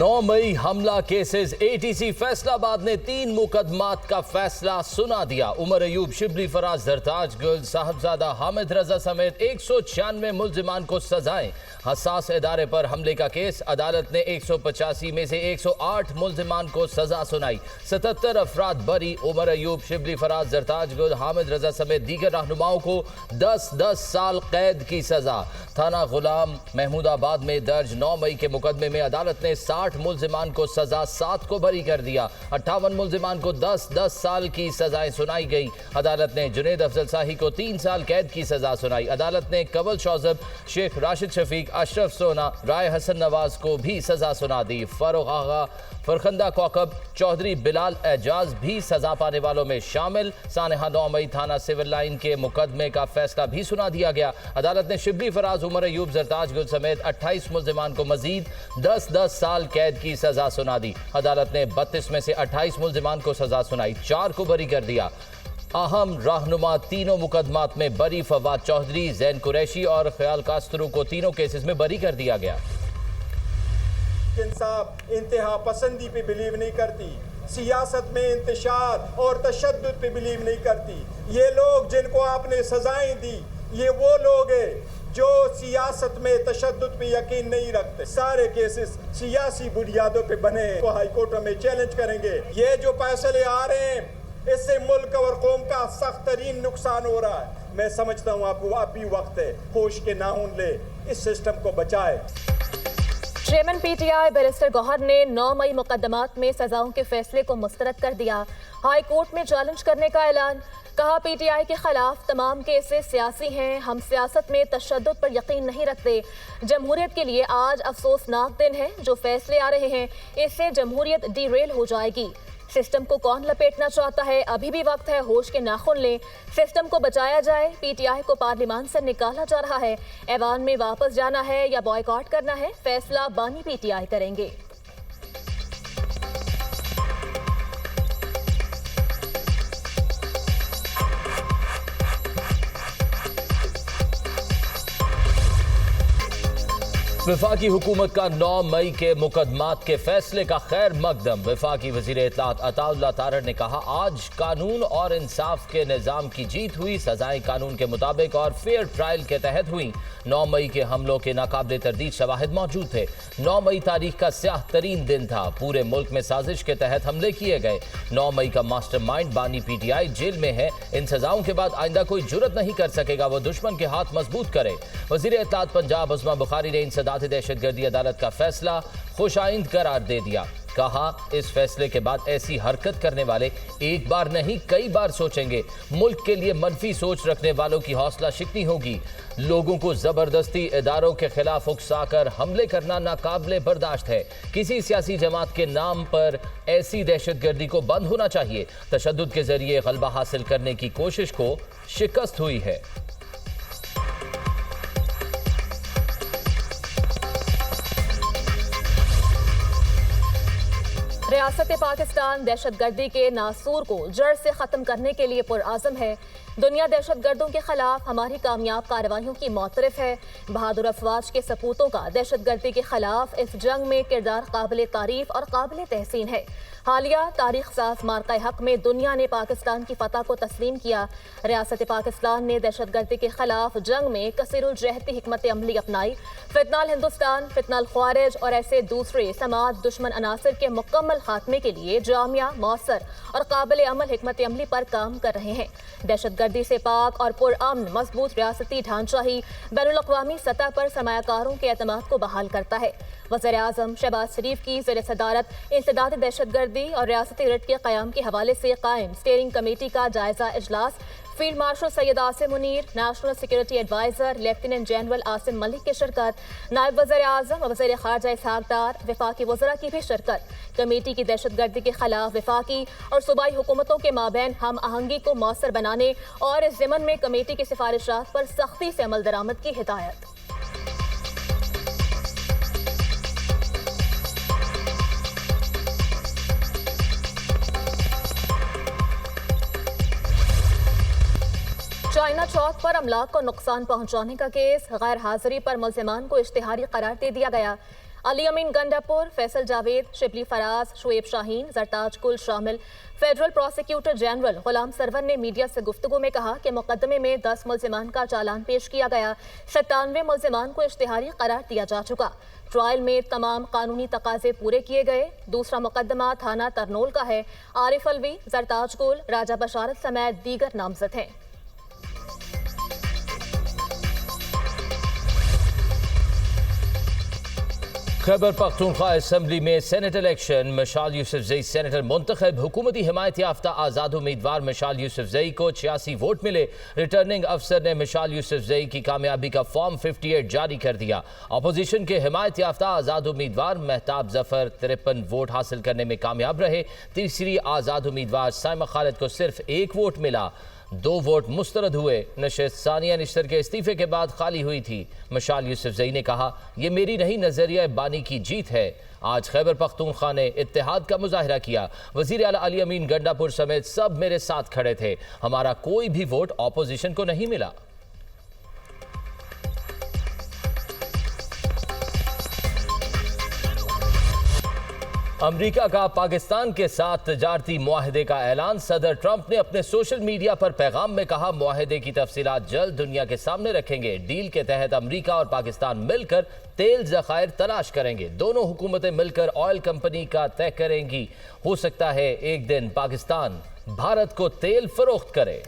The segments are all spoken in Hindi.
9 मई हमला केसेस एटीसी फैसलाबाद ने 3 मुकदमात का फैसला सुना दिया। उमर अयूब, शिबली, फराज, जरताज गुल, साहबजादा हामिद रजा समेत 196 मुल्जिमान को सजाएं। हसास इदारे पर हमले का केस, अदालत ने 185 में से 108 मुल्जिमान को सजा सुनाई। 77 अफराद बरी। उमर अयूब, शिबली, फराज, जरताज गुल, हामिद रजा समेत दीगर रहनुमाओं को 10-10 साल कैद की सजा। थाना गुलाम महमूदाबाद में दर्ज 9 मई के मुकदमे में अदालत ने 60 मुल्जिमान को सजा, 7 को बरी कर दिया। 58 मुल्जिमान को 10-10 साल की सजाएं सुनाई गई। अदालत ने जुनेद अफजल शाही को 3 साल कैद की सजा सुनाई। अदालत ने कवल शौजब, शेख राशिद शफीक, अशरफ सोना, राय हसन नवाज को भी सजा सुना दी। फरोग आगा, फरखंदा कौकब, चौधरी बिलाल एजाज भी सजा पाने वालों में शामिल। सानहा 9 मई थाना सिविल लाइन के मुकदमे का फैसला भी सुना दिया गया। अदालत ने शिबली, फराज, उमर अयूब, जरताज गुल समेत 28 मुल्जिमान को मजीद 10-10 साल कैद की सजा सुना दी। अदालत ने 32 में से 28 मुल्जिमान को सजा सुनाई, 4 को बरी कर दिया। अहम रहनुमा तीनों मुकदमात में बरी। फवाद चौधरी, जैन कुरैशी और ख्याल कास्तरू को तीनों केसेस में बरी कर दिया गया। इंसाफ इंतहा पसंदी पे बिलीव नहीं करती, सियासत में इंतशार और तशद्दुद पे बिलीव नहीं करती। ये लोग जिनको आपने सजाएं दी, ये वो लोग हैं जो सियासत में तशद्दुद पे यकीन नहीं रखते। सारे केसेस सियासी बुनियादों पे बने हैं, तो हाई कोर्ट में चैलेंज करेंगे। ये जो फैसले आ रहे हैं, इससे मुल्क और कौम का सख्त तरीन नुकसान हो रहा है। मैं समझता हूँ आपको अब भी वक्त है, होश के नाखून ले, इस सिस्टम को बचाए। चेयरमैन पीटीआई बैरिस्टर गौहर ने 9 मई मुकदमात में सजाओं के फैसले को मुस्तरद कर दिया। हाई कोर्ट में चैलेंज करने का ऐलान। कहा, पीटीआई के खिलाफ तमाम केसेस सियासी हैं, हम सियासत में तशद्दुद पर यकीन नहीं रखते। जमहूरियत के लिए आज अफसोसनाक दिन है। जो फैसले आ रहे हैं, इससे जमहूरियत डीरेल हो जाएगी। सिस्टम को कौन लपेटना चाहता है, अभी भी वक्त है, होश के नाखून लें, सिस्टम को बचाया जाए। पीटीआई को पार्लियामान से निकाला जा रहा है, ऐवान में वापस जाना है या बॉयकॉट करना है, फैसला बानी पीटीआई करेंगे। वफाकी हुकूमत का 9 मई के मुकदमात के फैसले का खैर मकदम। वफाकी वज़ीर इत्तलात अताउल्लाह तारड़ ने कहा, आज कानून और इंसाफ के निज़ाम की जीत हुई। सजाएं कानून के मुताबिक और फेयर ट्रायल के तहत हुई। 9 मई के हमलों के नाकाबिले तरदीद शवाहिद मौजूद थे। 9 मई तारीख का स्याह तरीन दिन था। पूरे मुल्क में साजिश के तहत हमले किए गए। 9 मई का मास्टरमाइंड बानी पीटीआई जेल में है। इन सजाओं के बाद आइंदा कोई जुर्रत नहीं कर सकेगा वो दुश्मन के हाथ मजबूत करे। वज़ीर इत्तलात पंजाब उस्मा बुखारी ने इंसदाद दहशतगर्दी अदालत का फैसला खुशाइंद करार दे दिया। कहा, इस फैसले के बाद ऐसी हरकत करने वाले एक बार नहीं कई बार सोचेंगे। मुल्क के लिए मनफी सोच रखने वालों की हौसला शिकनी होगी। लोगों को जबरदस्ती इदारों के खिलाफ उकसाकर हमले करना नाकाबिले बर्दाश्त है। किसी सियासी जमात के नाम पर ऐसी दहशतगर्दी को बंद होना चाहिए। तशद्दुद के जरिए गलबा हासिल करने की कोशिश को शिकस्त हुई है। रियासत पाकिस्तान दहशतगर्दी के नासूर को जड़ से ख़त्म करने के लिए पुरआज़म है। दुनिया दहशतगर्दों के खिलाफ हमारी कामयाब कार्रवाइयों की मोतरफ है। बहादुर अफवाज के सपूतों का दहशतगर्दी के खिलाफ इस जंग में किरदार काबिल तारीफ और काबिल तहसीन है। हालिया तारीख साज मार्का हक में दुनिया ने पाकिस्तान की फतह को तस्लीम किया। रियासत पाकिस्तान ने दहशतगर्दी के खिलाफ जंग में कसीरुल जहती हिकमत अमली अपनाई। फितनाल हिंदुस्तान, फितनाल ख्वारिज और ऐसे दूसरे समाज दुश्मन अनासर के मुकम्मल खात्मे के लिए जामिया, मौसर और काबिल अमल हिकमत अमली पर काम कर रहे हैं। दहशतगर्दी से पाक और पुरअमन मजबूत रियासती ढांचा ही बैनुल-अक़वामी सतह पर सरमायाकारों के एतमाद को बहाल करता है। वज़ीर-ए-आज़म शहबाज शरीफ की ज़ेर सदारत इंसदाद दहशतगर्दी और रियासती रिट के क़याम के हवाले से कायम स्टीयरिंग कमेटी का जायजा इजलास। Field marshal Syed Asim Munir, national security adviser lieutenant general Asim Malik की शिरकत, नायब वज़ीर-ए-आज़म और वज़ीर ख़ारजा इसहाक़ डार, वफाकी वज़रा की भी शिरकत। कमेटी की दहशतगर्दी के खिलाफ वफाकी और सूबाई हुकूमतों के माबैन हम आहंगी को मौसर बनाने और इस ज़िमन में कमेटी की सिफारिशात पर सख्ती से अमल दरामद की हिदायत। चाइना चौक पर अमलाक को नुकसान पहुंचाने का केस, गैर हाजिरी पर मुल्जिमान को इश्तिहारी करार दे दिया गया। अली अमीन गंडापुर, फैसल जावेद, शिबली फराज, शुएब शाहीन, जरताज गुल शामिल फेडरल प्रोसिक्यूटर जनरल गुलाम सरवर ने मीडिया से गुफ्तगू में कहा कि मुकदमे में 10 मुल्जिमान का चालान पेश किया गया। 97 मुल्जिमान को इश्तिहारी करार दिया जा चुका। ट्रायल में तमाम कानूनी तकाजे पूरे किए गए। दूसरा मुकदमा थाना तरनोल का है। आरिफ अलवी, जरताज गुल, राजा बशारत समेत दीगर नामजद हैं। खैबर पख्तूनख्वा असम्बली में सेनेट इलेक्शन। मशाल यूसुफजई सेनेटर मुंतखब। हुकूमती हिमायत याफ्ता आज़ाद उम्मीदवार मशाल यूसुफजई को 86 वोट मिले। रिटर्निंग अफसर ने मशाल यूसुफजई की कामयाबी का फॉर्म 58 जारी कर दिया। अपोजिशन के हिमायत याफ्ता आज़ाद उम्मीदवार महताब जफर 53 वोट हासिल करने में कामयाब रहे। तीसरी आज़ाद उम्मीदवार साइमा खालिद को सिर्फ 1 वोट मिला। 2 वोट मुस्तरद हुए। नशिस्त सानिया निश्तर के इस्तीफे के बाद खाली हुई थी। मशाल यूसुफजई ने कहा, ये मेरी नहीं नजरिया बानी की जीत है। आज खैबर पख्तूनख्वा ने इत्तेहाद का मुजाहिरा किया। वजीर आला अली अमीन गंडापुर समेत सब मेरे साथ खड़े थे। हमारा कोई भी वोट ऑपोजिशन को नहीं मिला। अमेरिका का पाकिस्तान के साथ तजारती मुआहदे का ऐलान। सदर ट्रंप ने अपने सोशल मीडिया पर पैगाम में कहा, मुआहदे की तफसीलात जल्द दुनिया के सामने रखेंगे। डील के तहत अमेरिका और पाकिस्तान मिलकर तेल ज़खायर तलाश करेंगे। दोनों हुकूमतें मिलकर ऑयल कंपनी का तय करेंगी। हो सकता है एक दिन पाकिस्तान भारत को तेल फरोख्त करे।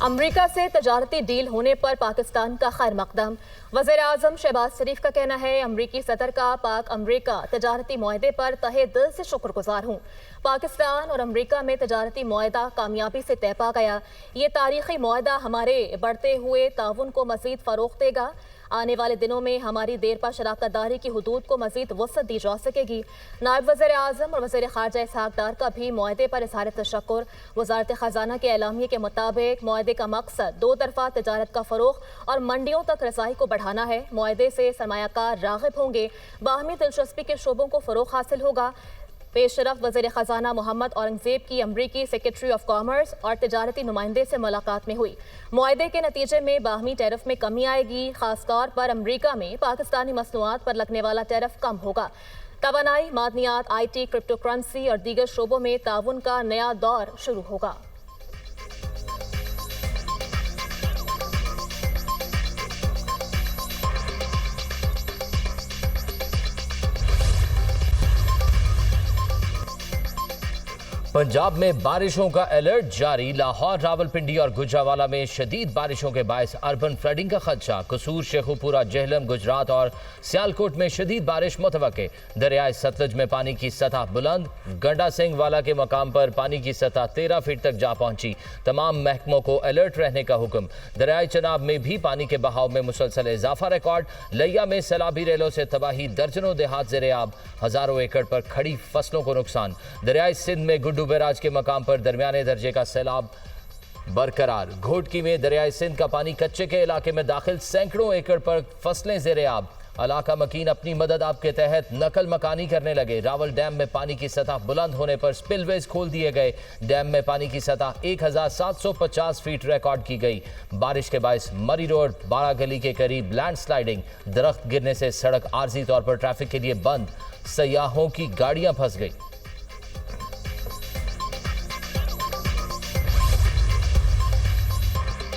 अमरीका से तजारती डील होने पर पाकिस्तान का खैर मकदम। वज़ीर आज़म शहबाज शरीफ का कहना है, अमरीकी सदर का पाक अमरीका तजारती मुआहदे पर तहे दिल से शुक्रगुजार हूँ। पाकिस्तान और अमरीका में तजारती मुआहदा कामयाबी से तय पा गया। ये तारीखी मुआहदा हमारे बढ़ते हुए ताउन को मज़ीद फ़रोग़ देगा। आने वाले दिनों में हमारी देरपा शराकतदारी की हुदूद को मज़ीद वसअत दी जा सकेगी। नायब वज़ीर आज़म और वज़ीर ख़ारजा इसहाक़ डार का भी मुआहदे पर इज़हार तशक्कुर। वज़ारत ख़ज़ाना के एलामिये के मुताबिक मुआहदे का मकसद 2 तरफ़ा तजारत का फ़रोग़ और मंडियों तक रसाई को बढ़ाना है। मुआहदे से सरमायाकार राग़िब होंगे। बाहमी दिलचस्पी के शोबों को फ़रोग़ हासिल होगा। पेशरफ वज़ीर ख़ज़ाना मोहम्मद औरंगज़ेब की अमरीकी सेक्रेटरी ऑफ कॉमर्स और तजारती नुमाइंदे से मुलाकात में हुई। मुआहदे के नतीजे में बाहमी टैरिफ में कमी आएगी। ख़ासतौर पर अमरीका में पाकिस्तानी मसनूआत पर लगने वाला टैरिफ कम होगा। तवानाई, मादनियात, IT, क्रिप्टो करेंसी और दीगर शोबों में ताउन का नया दौर शुरू होगा। पंजाब में बारिशों का अलर्ट जारी। लाहौर, रावलपिंडी और गुजरावाला में शदीद बारिशों के बायस अर्बन फ्लडिंग का खदशा। कसूर, शेखुपुरा, जेहलम, गुजरात और सियालकोट में शदीद बारिश मुतवक्के। दरियाए सतलज में पानी की सतह बुलंद। गंडा सिंह वाला के मकाम पर पानी की सतह 13 फीट तक जा पहुंची। तमाम महकमों को अलर्ट रहने का हुक्म। दरियाए चनाब में भी पानी के बहाव में मुसलसल इजाफा रिकॉर्ड। लिया में सैलाबी रेलों से तबाही, दर्जनों देहात ज़ेरे-आब, हजारों एकड़ पर खड़ी फसलों को नुकसान। दरियाए सिंध में गुड्डू बैराज के मकाम पर दरमियाने दर्जे का सैलाब बरकरार। घोटकी में दरियाए सिंध का पानी कच्चे के इलाके में दाखिल, सैकड़ों एकड़ पर फसलें ज़ेरे-आब। इलाका मकीन अपनी मदद आप के तहत नकल मकानी करने लगे। रावल डैम में पानी की सतह बुलंद होने पर स्पिलवेज खोल दिए गए। डैम में पानी की सतह 1750 फीट रिकॉर्ड की गई। बारिश के बायस मरी रोड, बाड़ा गली के करीब लैंड स्लाइडिंग। दरख्त गिरने से सड़क आर्जी तौर पर ट्रैफिक के लिए बंद। सयाहों की गाड़ियां फंस गई।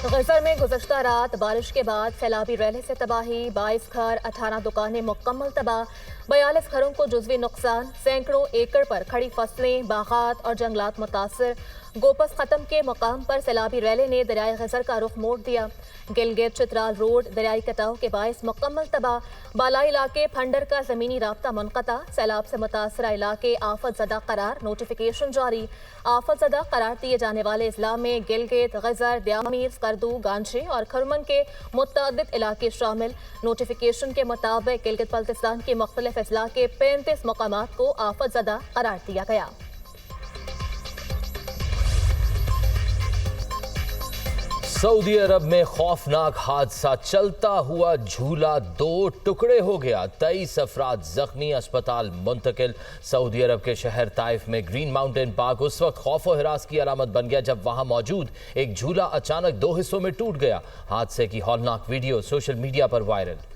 गजर में गुज़श्ता रात बारिश के बाद सैलाबी रैली से तबाही। 22 घर, 18 दुकानें मुकम्मल तबाह। 42 घरों को जुज़वी नुकसान। सैकड़ों एकड़ पर खड़ी फसलें, बागात और जंगलात मुतासर। गोपस ख़त्म के मकाम पर सैलाबी रैली ने दरियाए गजर का रुख मोड़ दिया। गिलगित चित्राल रोड दरियाई कटाव के बायस मुकम्मल तबाह। बालाई इलाके फंडर का ज़मीनी राब्ता मुनक़ता। सैलाब से मुतासरा इलाके आफत ज़दा करार, नोटिफिकेशन जारी। आफत ज़दा करार दिए जाने वाले इज़ला में गिलगित, गजर, द्यामीर, स्कर्दू, गांचे और खरमन के मुतअद्दिद इलाके शामिल। नोटिफिकेशन के मुताबिक गिलगित बल्तिस्तान के मुख्तलिफ अजला के 35 मकामात को आफत ज़दा करार दिया गया। सऊदी अरब में खौफनाक हादसा, चलता हुआ झूला 2 टुकड़े हो गया, 23 अफराद जख्मी, अस्पताल मुंतकिल। सऊदी अरब के शहर ताइफ में ग्रीन माउंटेन पार्क उस वक्त खौफ और हिरास की अलामत बन गया जब वहां मौजूद एक झूला अचानक 2 हिस्सों में टूट गया। हादसे की हौलनाक वीडियो सोशल मीडिया पर वायरल।